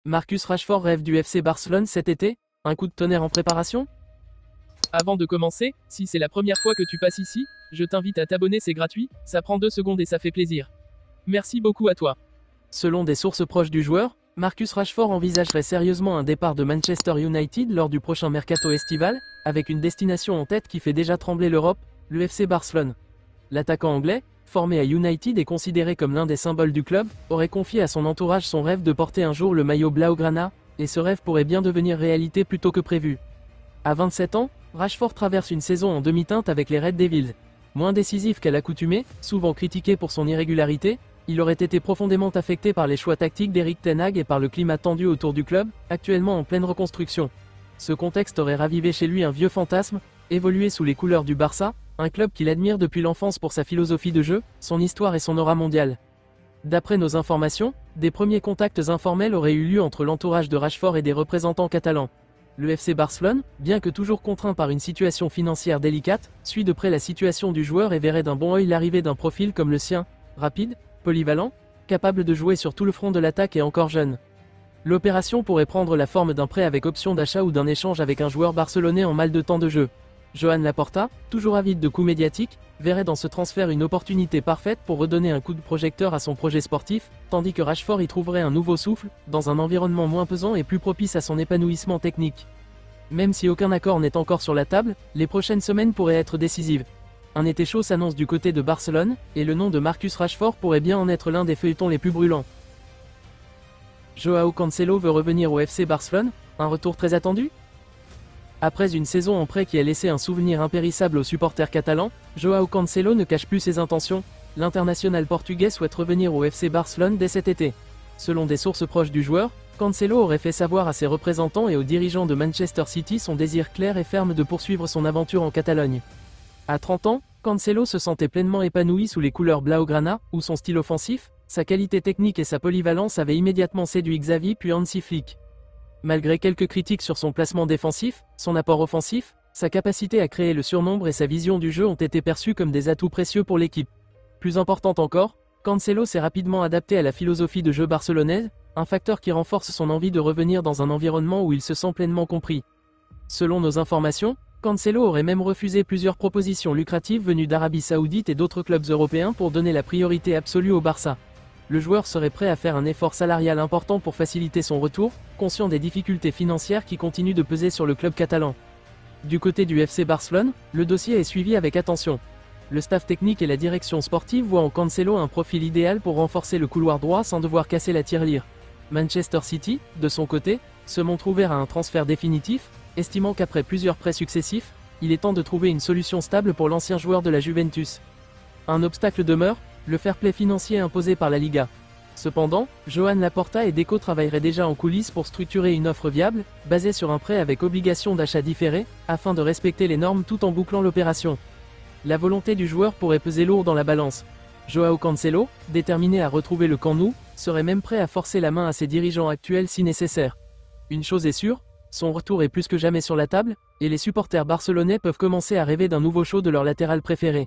Marcus Rashford rêve du FC Barcelone cet été? Un coup de tonnerre en préparation? Avant de commencer, si c'est la première fois que tu passes ici, je t'invite à t'abonner, c'est gratuit, ça prend 2 secondes et ça fait plaisir. Merci beaucoup à toi. Selon des sources proches du joueur, Marcus Rashford envisagerait sérieusement un départ de Manchester United lors du prochain mercato estival, avec une destination en tête qui fait déjà trembler l'Europe, le FC Barcelone. L'attaquant anglais, formé à United et considéré comme l'un des symboles du club, aurait confié à son entourage son rêve de porter un jour le maillot blaugrana, et ce rêve pourrait bien devenir réalité plus tôt que prévu. À 27 ans, Rashford traverse une saison en demi-teinte avec les Red Devils. Moins décisif qu'à l'accoutumée, souvent critiqué pour son irrégularité, il aurait été profondément affecté par les choix tactiques d'Erik ten Hag et par le climat tendu autour du club, actuellement en pleine reconstruction. Ce contexte aurait ravivé chez lui un vieux fantasme, évoluer sous les couleurs du Barça, un club qu'il admire depuis l'enfance pour sa philosophie de jeu, son histoire et son aura mondiale. D'après nos informations, des premiers contacts informels auraient eu lieu entre l'entourage de Rashford et des représentants catalans. Le FC Barcelone, bien que toujours contraint par une situation financière délicate, suit de près la situation du joueur et verrait d'un bon œil l'arrivée d'un profil comme le sien, rapide, polyvalent, capable de jouer sur tout le front de l'attaque et encore jeune. L'opération pourrait prendre la forme d'un prêt avec option d'achat ou d'un échange avec un joueur barcelonais en mal de temps de jeu. Joan Laporta, toujours avide de coups médiatiques, verrait dans ce transfert une opportunité parfaite pour redonner un coup de projecteur à son projet sportif, tandis que Rashford y trouverait un nouveau souffle, dans un environnement moins pesant et plus propice à son épanouissement technique. Même si aucun accord n'est encore sur la table, les prochaines semaines pourraient être décisives. Un été chaud s'annonce du côté de Barcelone, et le nom de Marcus Rashford pourrait bien en être l'un des feuilletons les plus brûlants. Joao Cancelo veut revenir au FC Barcelone, un retour très attendu? Après une saison en prêt qui a laissé un souvenir impérissable aux supporters catalans, Joao Cancelo ne cache plus ses intentions. L'international portugais souhaite revenir au FC Barcelone dès cet été. Selon des sources proches du joueur, Cancelo aurait fait savoir à ses représentants et aux dirigeants de Manchester City son désir clair et ferme de poursuivre son aventure en Catalogne. À 30 ans, Cancelo se sentait pleinement épanoui sous les couleurs blaugrana, où son style offensif, sa qualité technique et sa polyvalence avaient immédiatement séduit Xavi puis Hansi Flick. Malgré quelques critiques sur son placement défensif, son apport offensif, sa capacité à créer le surnombre et sa vision du jeu ont été perçus comme des atouts précieux pour l'équipe. Plus important encore, Cancelo s'est rapidement adapté à la philosophie de jeu barcelonaise, un facteur qui renforce son envie de revenir dans un environnement où il se sent pleinement compris. Selon nos informations, Cancelo aurait même refusé plusieurs propositions lucratives venues d'Arabie Saoudite et d'autres clubs européens pour donner la priorité absolue au Barça. Le joueur serait prêt à faire un effort salarial important pour faciliter son retour, conscient des difficultés financières qui continuent de peser sur le club catalan. Du côté du FC Barcelone, le dossier est suivi avec attention. Le staff technique et la direction sportive voient en Cancelo un profil idéal pour renforcer le couloir droit sans devoir casser la tirelire. Manchester City, de son côté, se montre ouvert à un transfert définitif, estimant qu'après plusieurs prêts successifs, il est temps de trouver une solution stable pour l'ancien joueur de la Juventus. Un obstacle demeure, le fair-play financier imposé par la Liga. Cependant, Joan Laporta et Deco travailleraient déjà en coulisses pour structurer une offre viable, basée sur un prêt avec obligation d'achat différé, afin de respecter les normes tout en bouclant l'opération. La volonté du joueur pourrait peser lourd dans la balance. Joao Cancelo, déterminé à retrouver le Camp Nou, serait même prêt à forcer la main à ses dirigeants actuels si nécessaire. Une chose est sûre, son retour est plus que jamais sur la table, et les supporters barcelonais peuvent commencer à rêver d'un nouveau show de leur latéral préféré.